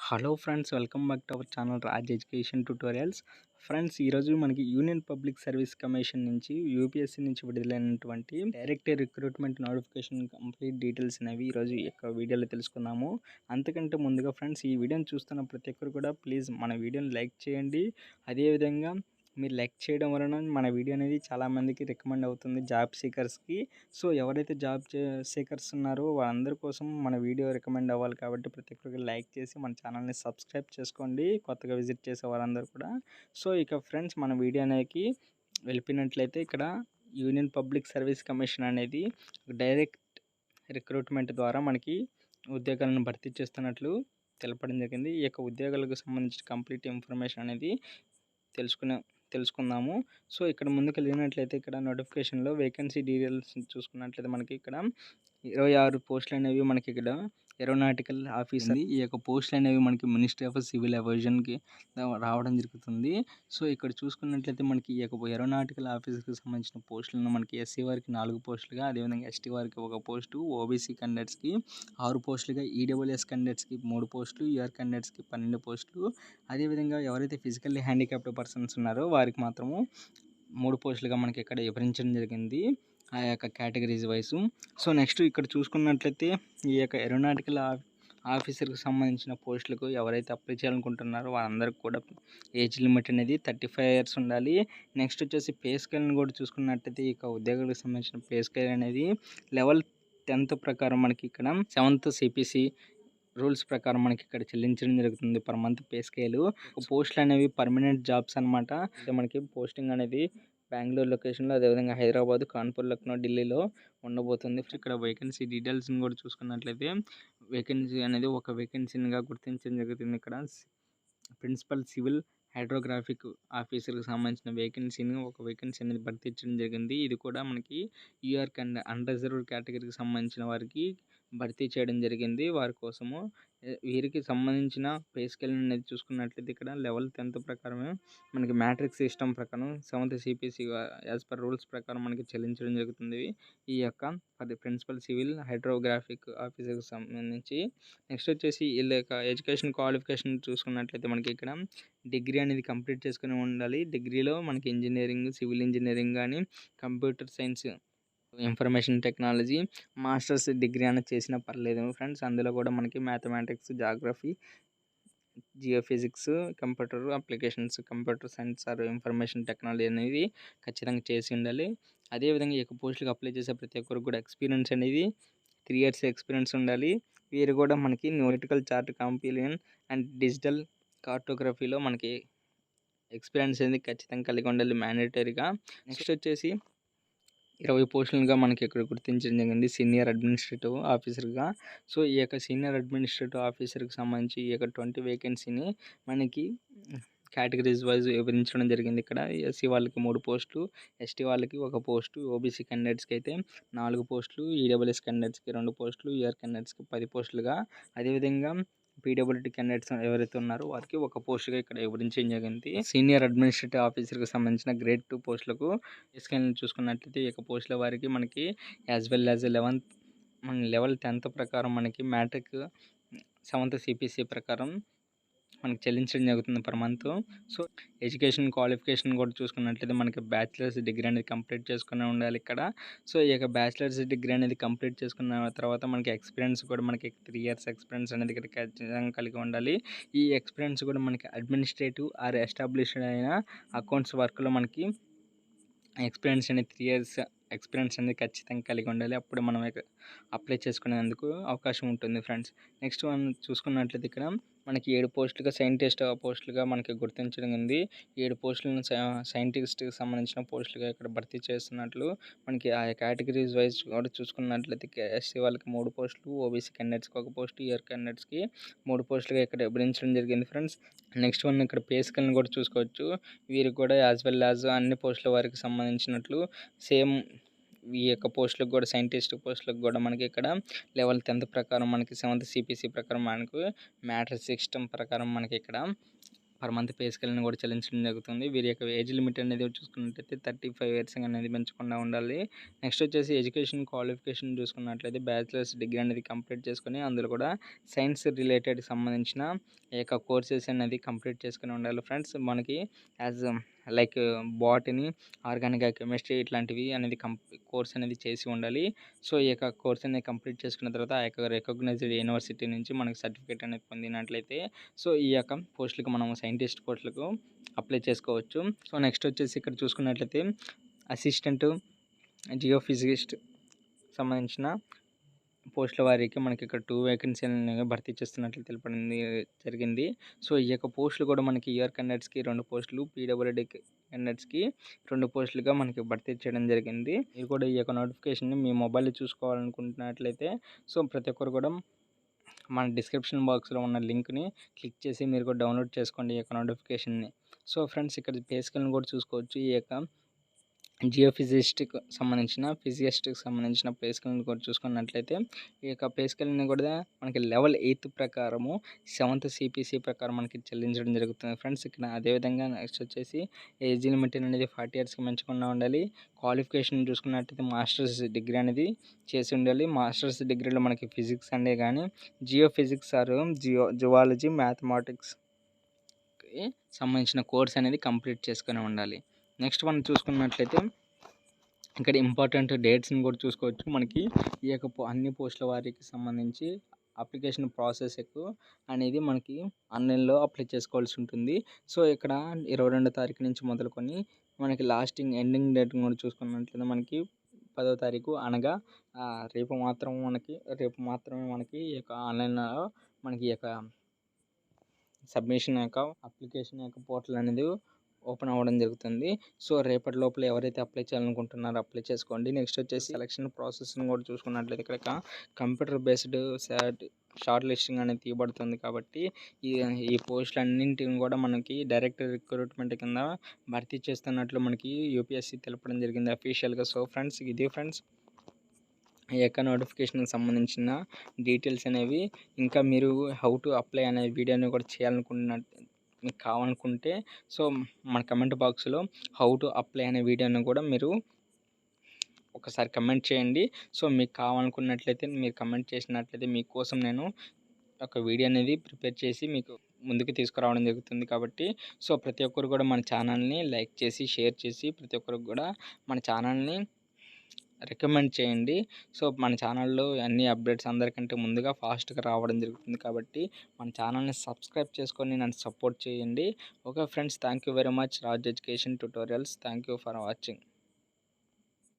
Hello friends, welcome back to our channel Raj education tutorials. Friends, ఈరోజు మనకి union public service commission నుంచి UPSC నుంచి విడుదలైనటువంటి direct recruitment notification complete details అనేవి ఈరోజు ఈ యొక్క వీడియోలో తెలుసుకుందాము. అంతకంటే ముందుగా ఫ్రెండ్స్, ఈ వీడియోని చూస్తున్న ప్రతి ఒక్కరు కూడా ప్లీజ్ మన వీడియోని లైక్ చేయండి. అదేవిధంగా మీరు లైక్ చేయడం వలన మన వీడియో అనేది చాలామందికి రికమెండ్ అవుతుంది జాబ్ సీకర్స్కి. సో ఎవరైతే జాబ్ సీకర్స్ ఉన్నారో వాళ్ళందరి కోసం మన వీడియో రికమెండ్ అవ్వాలి కాబట్టి ప్రతి ఒక్కరికి లైక్ చేసి మన ఛానల్ని సబ్స్క్రైబ్ చేసుకోండి, కొత్తగా విజిట్ చేసే వారందరూ కూడా. సో ఇక ఫ్రెండ్స్, మన వీడియో అనేది వెళ్ళిపోయినట్లయితే ఇక్కడ యూనియన్ పబ్లిక్ సర్వీస్ కమిషన్ అనేది డైరెక్ట్ రిక్రూట్మెంట్ ద్వారా మనకి ఉద్యోగాలను భర్తీ చేస్తున్నట్లు తెలపడం జరిగింది. ఈ యొక్క ఉద్యోగాలకు సంబంధించిన కంప్లీట్ ఇన్ఫర్మేషన్ అనేది తెలుసుకుందాము. సో ఇక్కడ ముందుకు వెళ్ళినట్లయితే ఇక్కడ నోటిఫికేషన్లో వేకెన్సీ డీటెయిల్స్ చూసుకున్నట్లయితే మనకి ఇక్కడ 26 పోస్టులు అనేవి మనకి ఇక్కడ ఏరోనాటికల్ ఆఫీసర్. ఈ యొక్క పోస్టులు అనేవి మనకి మినిస్ట్రీ ఆఫ్ సివిల్ ఏవియేషన్కి రావడం జరుగుతుంది. సో ఇక్కడ చూసుకున్నట్లయితే మనకి ఈ యొక్క ఏరోనాటికల్ ఆఫీసర్కి సంబంధించిన పోస్టులను మనకి ఎస్సీ వారికి 4 పోస్టులుగా, అదేవిధంగా ఎస్టీ వారికి 1 పోస్టు, ఓబీసీ క్యాండిడేట్స్కి 6 పోస్టులుగా, ఈడబ్ల్యూఎస్ క్యాండిడేట్స్కి 3 పోస్టులు, యూఆర్ క్యాండిడేట్స్కి 12 పోస్టులు, అదేవిధంగా ఎవరైతే ఫిజికల్లీ హ్యాండిక్యాప్డ్ పర్సన్స్ ఉన్నారో వారికి మాత్రము 3 పోస్టులుగా మనకి ఇక్కడ వివరించడం జరిగింది ఆ యొక్క కేటగిరీస్ వైజు. సో నెక్స్ట్ ఇక్కడ చూసుకున్నట్లయితే ఈ యొక్క ఏరోనాటికల్ ఆఫీసర్కి సంబంధించిన పోస్టులకు ఎవరైతే అప్లై చేయాలనుకుంటున్నారో వాళ్ళందరికీ కూడా ఏజ్ లిమిట్ అనేది 35 ఇయర్స్ ఉండాలి. నెక్స్ట్ వచ్చేసి పే స్కేల్ని కూడా చూసుకున్నట్లయితే ఈ యొక్క ఉద్యోగులకు సంబంధించిన పే స్కేల్ అనేది లెవెల్ 10th ప్రకారం మనకి ఇక్కడ 7th సిపిసి రూల్స్ ప్రకారం మనకి ఇక్కడ చెల్లించడం జరుగుతుంది పర్ మంత్ పే స్కేలు. పోస్టులు అనేవి పర్మనెంట్ జాబ్స్ అనమాట. మనకి పోస్టింగ్ అనేది బెంగళూరు లొకేషన్లో, అదేవిధంగా హైదరాబాద్, కాన్పూర్, లక్నో, ఢిల్లీలో ఉండబోతుంది. ఇక్కడ వేకెన్సీ డీటెయిల్స్ని కూడా చూసుకున్నట్లయితే వేకెన్సీ అనేది ఒక వేకెన్సీగా గుర్తించడం జరుగుతుంది. ఇక్కడ ప్రిన్సిపల్ సివిల్ హైడ్రోగ్రాఫిక్ ఆఫీసర్కి సంబంధించిన వేకెన్సీని ఒక వేకెన్సీ అనేది భర్తీ చేయడం జరిగింది. ఇది కూడా మనకి యూఆర్ అండ్ అన్రిజర్వ్డ్ కేటగిరీకి సంబంధించిన వారికి భర్తీ చేయడం జరిగింది. వారి కోసము వీరికి సంబంధించిన పే స్కేల్ అనేది చూసుకున్నట్లయితే ఇక్కడ లెవెల్ 10th ప్రకారమే మనకి మ్యాట్రిక్స్ సిస్టమ్ ప్రకారం 7th CPC as per rules ప్రకారం మనకి చెల్లించడం జరుగుతుంది. ఈ యొక్క ప్రిన్సిపల్ సివిల్ హైడ్రోగ్రాఫిక్ ఆఫీసర్కి సంబంధించి నెక్స్ట్ వచ్చేసి వీళ్ళ యొక్క ఎడ్యుకేషన్ క్వాలిఫికేషన్ చూసుకున్నట్లయితే మనకి ఇక్కడ డిగ్రీ అనేది కంప్లీట్ చేసుకుని ఉండాలి. డిగ్రీలో మనకి ఇంజనీరింగ్, సివిల్ ఇంజనీరింగ్ కానీ, computer science, information technology, masters degree అనేది చేసినా పర్లేదు ఫ్రెండ్స్. అందులో కూడా మనకి mathematics, geography, geophysics, computer applications, computer science or information technology అనేది ఖచ్చితంగా చేసి ఉండాలి. అదేవిధంగా ఈ యొక్క పోస్టులకు అప్లై చేసే ప్రతి ఒక్కరికి కూడా ఎక్స్పీరియన్స్ అనేది 3 years ఎక్స్పీరియన్స్ ఉండాలి. వీరు కూడా మనకి న్యూమరికల్ చార్ట్ కాంపిలియన్ అండ్ డిజిటల్ కార్టోగ్రఫీలో మనకి ఎక్స్పీరియన్స్ అనేది ఖచ్చితంగా కలిగి ఉండాలి మ్యాండేటరీగా. నెక్స్ట్ వచ్చేసి 20 పోస్టులుగా మనకి ఇక్కడ గుర్తించడం జరిగింది సీనియర్ అడ్మినిస్ట్రేటివ్ ఆఫీసర్గా. సో ఈ యొక్క సీనియర్ అడ్మినిస్ట్రేటివ్ ఆఫీసర్కి సంబంధించి ఈ యొక్క 20 వేకెన్సీని మనకి కేటగిరీస్ వైజ్ వివరించడం జరిగింది. ఇక్కడ ఎస్సీ వాళ్ళకి 3 పోస్టులు, ఎస్టీ వాళ్ళకి 1 పోస్టు, ఓబీసీ క్యాండిడేట్స్కి అయితే 4 పోస్టులు, ఈడబ్ల్యూఎస్ క్యాండిడేట్స్కి 2 పోస్టులు, యూఆర్ క్యాండిడేట్స్కి 10 పోస్టులుగా, అదేవిధంగా పీడబ్ల్యూడీ క్యాండిడేట్స్ ఎవరైతే ఉన్నారో వారికి 1 పోస్టుగా ఇక్కడ వివరించడం జరిగింది. సీనియర్ అడ్మినిస్ట్రేటివ్ ఆఫీసర్కి సంబంధించిన గ్రేడ్ 2 పోస్టులకు స్కేల్ చూసుకున్నట్లయితే ఈ యొక్క పోస్టుల వారికి మనకి as well as level 10th ప్రకారం మనకి మ్యాట్రిక్ 7th సిపిసి ప్రకారం మనకి చెల్లించడం జరుగుతుంది per month. So education qualification కూడా చూసుకున్నట్లయితే మనకి బ్యాచిలర్స్ డిగ్రీ అనేది కంప్లీట్ చేసుకుని ఉండాలి ఇక్కడ. సో ఈ యొక్క బ్యాచిలర్స్ డిగ్రీ అనేది కంప్లీట్ చేసుకున్న తర్వాత మనకి ఎక్స్పీరియన్స్ కూడా మనకి 3 years ఎక్స్పీరియన్స్ అనేది ఇక్కడ ఖచ్చితంగా కలిగి ఉండాలి. ఈ ఎక్స్పీరియన్స్ కూడా మనకి అడ్మినిస్ట్రేటివ్ ఆర్ ఎస్టాబ్లిష్డ్ అయిన అకౌంట్స్ వర్క్లో మనకి ఎక్స్పీరియన్స్ అనేది 3 years ఎక్స్పీరియన్స్ అనేది ఖచ్చితంగా కలిగి ఉండాలి. అప్పుడు మనం అప్లై చేసుకునేందుకు అవకాశం ఉంటుంది ఫ్రెండ్స్. నెక్స్ట్ మనం చూసుకున్నట్లయితే ఇక్కడ మనకి 7 పోస్టులుగా సైంటిస్ట్ పోస్టులుగా మనకి గుర్తించడం ఉంది. 7 పోస్టులను సైంటిస్ట్కి సంబంధించిన పోస్టులుగా ఇక్కడ భర్తీ చేస్తున్నట్లు మనకి ఆ కేటగిరీస్ వైజ్ కూడా చూసుకున్నట్లయితే ఎస్సీ వాళ్ళకి 3 పోస్టులు, ఓబీసీ క్యాండిడేట్స్కి 1 పోస్టు, యూఆర్ క్యాండిడేట్స్కి 3 పోస్టులుగా ఇక్కడ వివరించడం జరిగింది ఫ్రెండ్స్. నెక్స్ట్ వన్ ఇక్కడ పే స్కేల్ని కూడా చూసుకోవచ్చు. వీరికి కూడా యాజ్ వెల్ యాజ్ అన్ని పోస్టుల వారికి సంబంధించినట్లు సేమ్ ఈ యొక్క పోస్టులకు కూడా సైంటిస్ట్ పోస్టులకు కూడా మనకి ఇక్కడ లెవెల్ 10th ప్రకారం మనకి 7th సిపిసి ప్రకారం మనకు మ్యాట్రిక్స్ సిస్టమ్ ప్రకారం మనకి ఇక్కడ పర్ మంత్ పే స్కేల్‌ని కూడా చెల్లించడం జరుగుతుంది. వీరి యొక్క ఏజ్ లిమిట్ అనేది చూసుకున్నట్లయితే 35 ఇయర్స్ అనేది పెంచకుండా ఉండాలి. నెక్స్ట్ వచ్చేసి ఎడ్యుకేషన్ క్వాలిఫికేషన్ చూసుకున్నట్లయితే బ్యాచిలర్స్ డిగ్రీ అనేది కంప్లీట్ చేసుకొని అందులో కూడా సైన్స్ రిలేటెడ్ సంబంధించిన ఈ యొక్క కోర్సెస్ అనేది కంప్లీట్ చేసుకొని ఉండాలి ఫ్రెండ్స్. మనకి as like botany, organic chemistry ఇట్లాంటివి అనేది కోర్స్ అనేది చేసి ఉండాలి. సో ఈ యొక్క కోర్స్ అనేది కంప్లీట్ చేసుకున్న తర్వాత ఆ యొక్క రికగ్నైజ్డ్ యూనివర్సిటీ నుంచి మనకి సర్టిఫికేట్ అనేది పొందినట్లయితే సో ఈ యొక్క పోస్టులకు మనం సైంటిస్ట్ పోస్టులకు అప్లై చేసుకోవచ్చు. సో నెక్స్ట్ వచ్చేసి ఇక్కడ చూసుకున్నట్లయితే అసిస్టెంట్ జియోఫిజిస్ట్ సంబంధించిన పోస్టుల వారికి మనకి ఇక్కడ 2 వేకెన్సీలను భర్తీ చేస్తున్నట్లు తెలపడం జరిగింది. సో ఈ యొక్క పోస్టులు కూడా మనకి యూఆర్ క్యాండిడేట్స్కి 2 పోస్టులు, పీడబ్ల్యూడీ క్యాండిడేట్స్కి 2 పోస్టులుగా మనకి భర్తీ చేయడం జరిగింది. మీరు కూడా ఈ యొక్క నోటిఫికేషన్ని మీ మొబైల్లో చూసుకోవాలనుకుంటున్నట్లయితే సో ప్రతి ఒక్కరు కూడా మన డిస్క్రిప్షన్ బాక్స్లో ఉన్న లింక్ని క్లిక్ చేసి మీరు కూడా డౌన్లోడ్ చేసుకోండి ఈ యొక్క నోటిఫికేషన్ని. సో ఫ్రెండ్స్ ఇక్కడ పే స్కేల్ని కూడా చూసుకోవచ్చు. ఈ యొక్క జియోఫిజిస్ట్కి సంబంధించిన పే స్కేల్ని కూడా చూసుకున్నట్లయితే ఈ యొక్క పే స్కేల్ని కూడా మనకి లెవెల్ 8 ప్రకారము 7th CPC ప్రకారం మనకి చెల్లించడం జరుగుతుంది ఫ్రెండ్స్. ఇక్కడ అదేవిధంగా నెక్స్ట్ వచ్చేసి ఏజ్ లిమిట్ అనేది 40 ఇయర్స్కి మించకుండా ఉండాలి. క్వాలిఫికేషన్ చూసుకున్నట్లయితే మాస్టర్స్ డిగ్రీ అనేది చేసి ఉండాలి. మాస్టర్స్ డిగ్రీలో మనకి ఫిజిక్స్ అంటే కానీ జియోఫిజిక్స్ ఆర్ జువాలజీ మ్యాథమెటిక్స్కి సంబంధించిన కోర్స్ అనేది కంప్లీట్ చేసుకొని ఉండాలి. నెక్స్ట్ మనం చూసుకున్నట్లయితే ఇక్కడ ఇంపార్టెంట్ డేట్స్ని కూడా చూసుకోవచ్చు. మనకి ఈ యొక్క అన్ని పోస్టుల వారికి సంబంధించి అప్లికేషన్ ప్రాసెస్ అనేది మనకి ఆన్లైన్లో అప్లై చేసుకోవాల్సి ఉంటుంది. సో ఇక్కడ 22వ తారీఖు నుంచి మొదలుకొని మనకి ఎండింగ్ డేట్ కూడా చూసుకున్నట్లయితే మనకి 10వ తారీఖు అనగా రేపు మాత్రమే మనకి ఈ యొక్క ఆన్లైన్లో మనకి ఈ యొక్క సబ్మిషన్ యొక్క అప్లికేషన్ యొక్క పోర్టల్ అనేది ఓపెన్ అవ్వడం జరుగుతుంది. సో రేపటి లోపల ఎవరైతే అప్లై చేయాలనుకుంటున్నారో అప్లై చేసుకోండి. నెక్స్ట్ వచ్చేసి సెలక్షన్ ప్రాసెస్ని కూడా చూసుకున్నట్లయితే ఇక్కడ కంప్యూటర్ బేస్డ్ షార్ట్ లిస్టింగ్ అనేది తీయబడుతుంది కాబట్టి ఈ పోస్టులు అన్నింటిని కూడా మనకి డైరెక్ట్ రిక్రూట్మెంట్ కింద భర్తీ చేస్తున్నట్లు మనకి UPSC తెలపడం జరిగింది అఫీషియల్గా. సో ఫ్రెండ్స్ ఇది ఫ్రెండ్స్ ఈ యొక్క నోటిఫికేషన్కి సంబంధించిన డీటెయిల్స్ అనేవి. ఇంకా మీరు హౌ టు అప్లై అనే వీడియోని కూడా మీకు కావాలనుకుంటే సో మన కమెంట్ బాక్స్లో హౌ టు అప్లై అనే వీడియోని కూడా మీరు ఒకసారి కమెంట్ చేయండి. సో మీకు కావాలనుకున్నట్లయితే మీరు కమెంట్ చేసినట్లయితే మీకోసం నేను ఒక వీడియో అనేది ప్రిపేర్ చేసి మీకు ముందుకు తీసుకురావడం జరుగుతుంది. కాబట్టి సో ప్రతి ఒక్కరు కూడా మన ఛానల్ని లైక్ చేసి షేర్ చేసి ప్రతి ఒక్కరికి కూడా మన ఛానల్ని రికమెండ్ చేయండి. సో మన ఛానల్లో అన్ని అప్డేట్స్ అందరికంటే ముందుగా ఫాస్ట్గా రావడం జరుగుతుంది. కాబట్టి మన ఛానల్ని సబ్స్క్రైబ్ చేసుకొని నన్ను సపోర్ట్ చేయండి. Okay friends, thank you very much. Raj education tutorials. Thank you for watching.